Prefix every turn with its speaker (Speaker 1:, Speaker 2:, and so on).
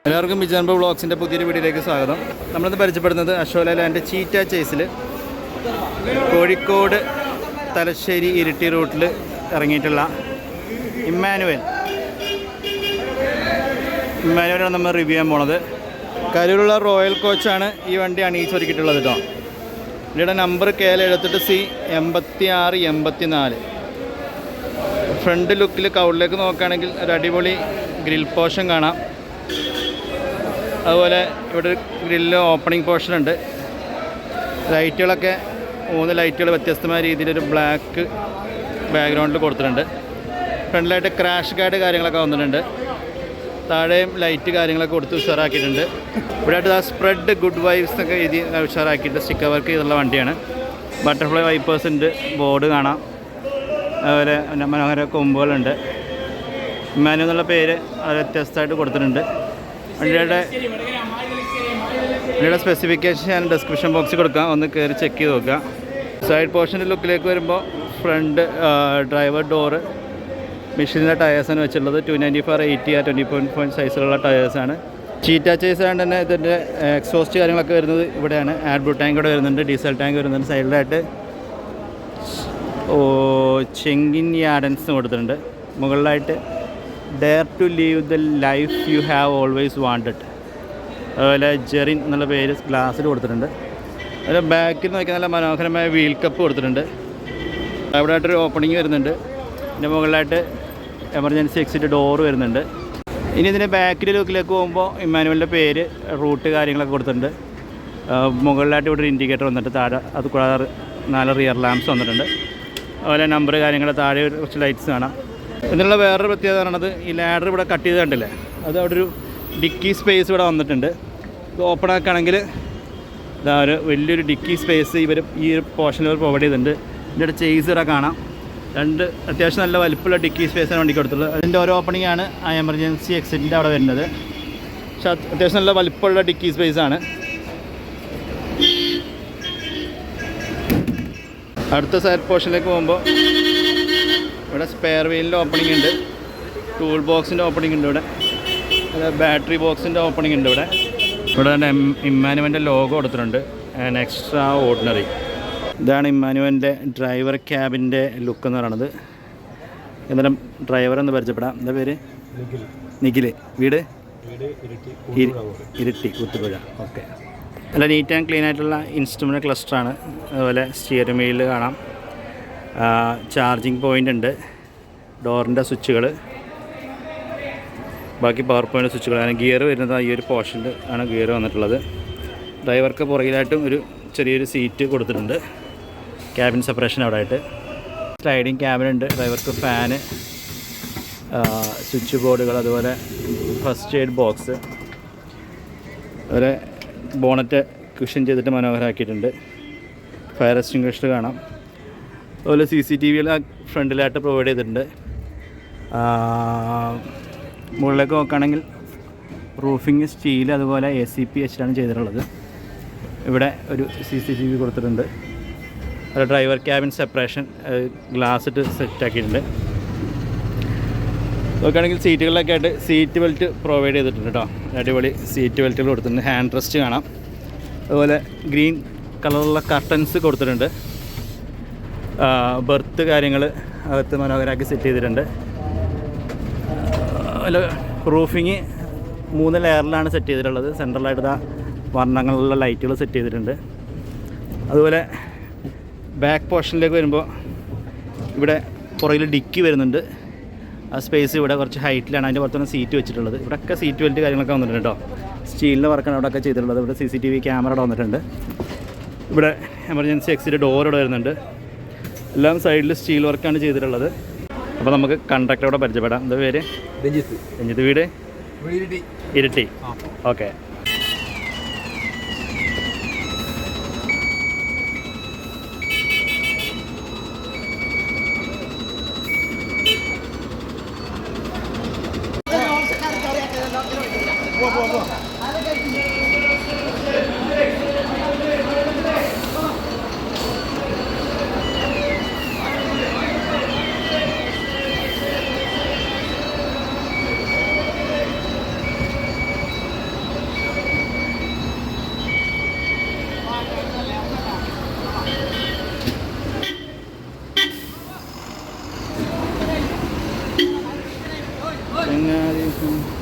Speaker 1: എല്ലാവർക്കും ബിജാൻബോ വ്ളോഗ്സിൻ്റെ പുതിയൊരു വീഡിയോയിലേക്ക് സ്വാഗതം. നമ്മളിന്ന് പരിചയപ്പെടുന്നത് അശോക ലാൻഡ് ചീറ്റ ചേസിൽ കോഴിക്കോട് തലശ്ശേരി ഇരിട്ടി റൂട്ടിൽ ഇറങ്ങിയിട്ടുള്ള ഇമ്മാനുവലാണ് നമ്മൾ റിവ്യൂ ചെയ്യാൻ പോണത്. കരൂരുള്ള റോയൽ കോച്ചാണ് ഈ വണ്ടി അണിയിച്ചൊരുക്കിയിട്ടുള്ളത് കേട്ടോ. ഇതിയുടെ നമ്പർ KL78C 8684. ഫ്രണ്ട് ലുക്കിൽ കൗളിലേക്ക് നോക്കുകയാണെങ്കിൽ ഒരു അടിപൊളി ഗ്രിൽ പോർഷൻ കാണാം. അതുപോലെ ഇവിടെ ഗ്രില്ല് ഓപ്പണിംഗ് പോർഷൻ ഉണ്ട്. ലൈറ്റുകളൊക്കെ 3 ലൈറ്റുകൾ വ്യത്യസ്തമായ രീതിയിലൊരു ബ്ലാക്ക് ബാക്ക്ഗ്രൗണ്ടിൽ കൊടുത്തിട്ടുണ്ട്. ഫ്രണ്ടിലായിട്ട് ക്രാഷ് ഗാർഡ് കാര്യങ്ങളൊക്കെ വന്നിട്ടുണ്ട്. താഴെയും ലൈറ്റ് കാര്യങ്ങളൊക്കെ കൊടുത്ത് ഉഷാറാക്കിയിട്ടുണ്ട്. ഇവിടെ ആയിട്ട് സ്പ്രെഡ് ഗുഡ് വൈബ്സ് എന്നൊക്കെ എഴുതി ഉഷാറാക്കിയിട്ട് സ്റ്റിക്കർ വർക്ക് ചെയ്തുള്ള വണ്ടിയാണ്. ബട്ടർഫ്ലൈ വൈപ്പേഴ്സിൻ്റെ ബോർഡ് കാണാം. അതുപോലെ മനോഹര കൊമ്പുകളുണ്ട്. ഇമ്മാനുവൽ എന്നുള്ള പേര് അത് വ്യത്യസ്തമായിട്ട് കൊടുത്തിട്ടുണ്ട്. വണ്ടിയുടെ സ്പെസിഫിക്കേഷൻ ഞാൻ ഡിസ്ക്രിപ്ഷൻ ബോക്സിൽ കൊടുക്കാം, ഒന്ന് കയറി ചെക്ക് ചെയ്ത് നോക്കുക. സൈഡ് പോർഷൻ്റെ ലുക്കിലേക്ക് വരുമ്പോൾ ഫ്രണ്ട് ഡ്രൈവർ ഡോറ് മെഷീനിലെ ടയേഴ്സാണ് വെച്ചിട്ടുള്ളത്. 295/80 20.5 സൈസിലുള്ള ടയേഴ്സാണ്. ചീറ്റ ചേസ് ആയതുകൊണ്ട് തന്നെ ഇതിൻ്റെ എക്സോസ്റ്റ് കാര്യങ്ങളൊക്കെ വരുന്നത് ഇവിടെയാണ്. ആഡ്ബ്ലൂ ടാങ്ക് ഇവിടെ വരുന്നുണ്ട്, ഡീസൽ ടാങ്ക് വരുന്നുണ്ട്. സൈഡിലായിട്ട് ചെങ്കിൻ യാഡൻസ് കൊടുത്തിട്ടുണ്ട്. മുകളിലായിട്ട് dare to live the life you have always wanted. അതുപോലെ ജെറിൻ എന്നുള്ള പേര് ഗ്ലാസ്സിൽ കൊടുത്തിട്ടുണ്ട്. അതിൽ ബാക്കിൽ നോക്കിയാൽ നല്ല മനോഹരമായ വീൽ കപ്പ് കൊടുത്തിട്ടുണ്ട്. അവിടെ ആയിട്ടൊരു ഓപ്പണിങ് വരുന്നുണ്ട്. ഇതിൻ്റെ മുകളിലായിട്ട് എമർജൻസി എക്സിറ്റ് ഡോറ് വരുന്നുണ്ട്. ഇനി ഇതിൻ്റെ ബാക്കിൽ ലുക്കിലേക്ക് പോകുമ്പോൾ ഇമ്മാനുവലിൻ്റെ പേര്, റൂട്ട് കാര്യങ്ങളൊക്കെ കൊടുത്തിട്ടുണ്ട്. മുകളിലായിട്ട് ഇവിടെ ഒരു ഇൻഡിക്കേറ്റർ വന്നിട്ട് താഴെ അത് കൂടാതെ 4 റിയർ ലാംപ്സ് വന്നിട്ടുണ്ട്. അതുപോലെ നമ്പർ കാര്യങ്ങൾ താഴെ കുറച്ച് ലൈറ്റ്സ് കാണാം. ഇതിനുള്ള വേറൊരു പ്രത്യേകത പറയുന്നത് ഈ ലാഡർ ഇവിടെ കട്ട് ചെയ്ത് കണ്ടില്ലേ, അത് അവിടെ ഒരു ഡിക്കി സ്പേസ് ഇവിടെ വന്നിട്ടുണ്ട്. ഇത് ഓപ്പൺ ആക്കുകയാണെങ്കിൽ ഇതാ ഒരു വലിയൊരു ഡിക്കി സ്പേസ് ഇവർ ഈ ഒരു പോർഷനിൽ പ്രൊവൈഡ് ചെയ്തിട്ടുണ്ട്. ഇതിൻ്റെ ചേസ് ഇവിടെ കാണാം. 2 അത്യാവശ്യം നല്ല വലിപ്പമുള്ള ഡിക്കി സ്പേസാണ് വണ്ടിക്ക് കൊടുത്തുള്ളത്. അതിൻ്റെ ഓരോ ഓപ്പണിംഗ് ആണ് ആ എമർജൻസി എക്സിറ്റിൻ്റെ അവിടെ വരുന്നത്. പക്ഷേ അത്യാവശ്യം നല്ല വലിപ്പമുള്ള ഡിക്കി സ്പേസാണ്. അടുത്ത സൈഡ് പോർഷനിലേക്ക് പോകുമ്പോൾ ഇവിടെ സ്പെയർ വീലിൻ്റെ ഓപ്പണിംഗ് ഉണ്ട്, ടൂൾ ബോക്സിൻ്റെ ഓപ്പണിംഗ് ഉണ്ട്, ഇവിടെ ബാറ്ററി ബോക്സിൻ്റെ ഓപ്പണിംഗ് ഉണ്ട്. ഇവിടെ തന്നെ ഇമ്മാനുവലിൻ്റെ ലോഗോ കൊടുത്തിട്ടുണ്ട്, ആൻ എക്സ്ട്രാ ഓർഡിനറി. ഇതാണ് ഇമ്മാനുവലിൻ്റെ ഡ്രൈവർ ക്യാബിൻ്റെ ലുക്ക് എന്ന് പറയുന്നത്. എന്നാലും ഡ്രൈവർ എന്ന് പരിചയപ്പെടാം. എന്താ പേര്? നിഖിൽ. വീട് ഇരിട്ടി കുത്തുപുഴ. ഓക്കെ. നല്ല നീറ്റ് ആൻഡ് ക്ലീൻ ആയിട്ടുള്ള ഇൻസ്ട്രുമെൻ്റ് ക്ലസ്റ്ററാണ്. അതുപോലെ സ്റ്റിയറിംഗ് വീലിൽ കാണാം. ചാർജിങ് പോയിൻ്റ് ഉണ്ട്. ഡോറിൻ്റെ സ്വിച്ചുകൾ, ബാക്കി പവർ പോയിൻ്റ് സ്വിച്ചുകൾ. അങ്ങനെ ഗിയർ വരുന്നത് ഈ ഒരു പോർഷനിൽ ആണ് ഗിയർ വന്നിട്ടുള്ളത്. ഡ്രൈവർക്ക് പുറകിലായിട്ടും ഒരു ചെറിയൊരു സീറ്റ് കൊടുത്തിട്ടുണ്ട്. ക്യാബിൻ സെപ്പറേഷൻ അവിടെ ആയിട്ട്. സ്ലൈഡിങ് ക്യാബിനുണ്ട്. ഡ്രൈവർക്ക് ഫാന്, സ്വിച്ച് ബോർഡുകൾ, അതുപോലെ ഫസ്റ്റ് എയ്ഡ് ബോക്സ്. അതുപോലെ ബോണറ്റ് കുഷൻ ചെയ്തിട്ട് മനോഹരമാക്കിയിട്ടുണ്ട്. ഫയർ എക്സ്റ്റിംഗ്വിഷർ കാണാം. അതുപോലെ CCTV ഫ്രണ്ടിലായിട്ട് പ്രൊവൈഡ് ചെയ്തിട്ടുണ്ട്. മുകളിലേക്ക് നോക്കുകയാണെങ്കിൽ റൂഫിങ് സ്റ്റീൽ, അതുപോലെ ACP വെച്ചിട്ടാണ് ചെയ്തിട്ടുള്ളത്. ഇവിടെ ഒരു CCTV കൊടുത്തിട്ടുണ്ട്. അത് ഡ്രൈവർ ക്യാബിൻ സെപ്പറേഷൻ ഗ്ലാസ് ഇട്ട് സെറ്റാക്കിയിട്ടുണ്ട്. നോക്കുകയാണെങ്കിൽ സീറ്റുകളിലൊക്കെ ആയിട്ട് സീറ്റ് ബെൽറ്റ് പ്രൊവൈഡ് ചെയ്തിട്ടുണ്ട് കേട്ടോ. അടിപൊളി സീറ്റ് ബെൽറ്റുകൾ കൊടുത്തിട്ടുണ്ട്. ഹാൻഡ് റെസ്റ്റ് കാണാം. അതുപോലെ ഗ്രീൻ കളറുള്ള കർട്ടൻസ് കൊടുത്തിട്ടുണ്ട്. ബെർത്ത് കാര്യങ്ങൾ അകത്ത് മനോഹരമാക്കി സെറ്റ് ചെയ്തിട്ടുണ്ട്. അതുപോലെ റൂഫിങ് 3 ലെയറിലാണ് സെറ്റ് ചെയ്തിട്ടുള്ളത്. സെൻട്രലായിട്ട് വർണ്ണങ്ങളുള്ള ലൈറ്റുകൾ സെറ്റ് ചെയ്തിട്ടുണ്ട്. അതുപോലെ ബാക്ക് പോർഷനിലേക്ക് വരുമ്പോൾ ഇവിടെ പുറകിൽ ഡിക്കി വരുന്നുണ്ട്. ആ സ്പേസ് ഇവിടെ കുറച്ച് ഹൈറ്റിലാണ്. അതിൻ്റെ പുറത്താണ് സീറ്റ് വെച്ചിട്ടുള്ളത്. ഇവിടെയൊക്കെ സീറ്റ് ബെൽറ്റ് കാര്യങ്ങളൊക്കെ വന്നിട്ടുണ്ട് കേട്ടോ. സ്റ്റീലിൻ്റെ വർക്കാണ് അവിടെയൊക്കെ ചെയ്തിട്ടുള്ളത്. ഇവിടെ CCTV ക്യാമറ ഇവിടെ വന്നിട്ടുണ്ട്. ഇവിടെ എമർജൻസി എക്സിറ്റ് ഡോർ ഇവിടെ വരുന്നുണ്ട്. എല്ലാം സൈഡിൽ സ്റ്റീൽ വർക്കാണ് ചെയ്തിട്ടുള്ളത്. അപ്പോൾ നമുക്ക് കണ്ടക്ടറോടെ പരിചയപ്പെടാം. എന്താ പേര്? രഞ്ജിത്ത്. വീട് ഇരിട്ടി. ഓക്കെ. ഉം.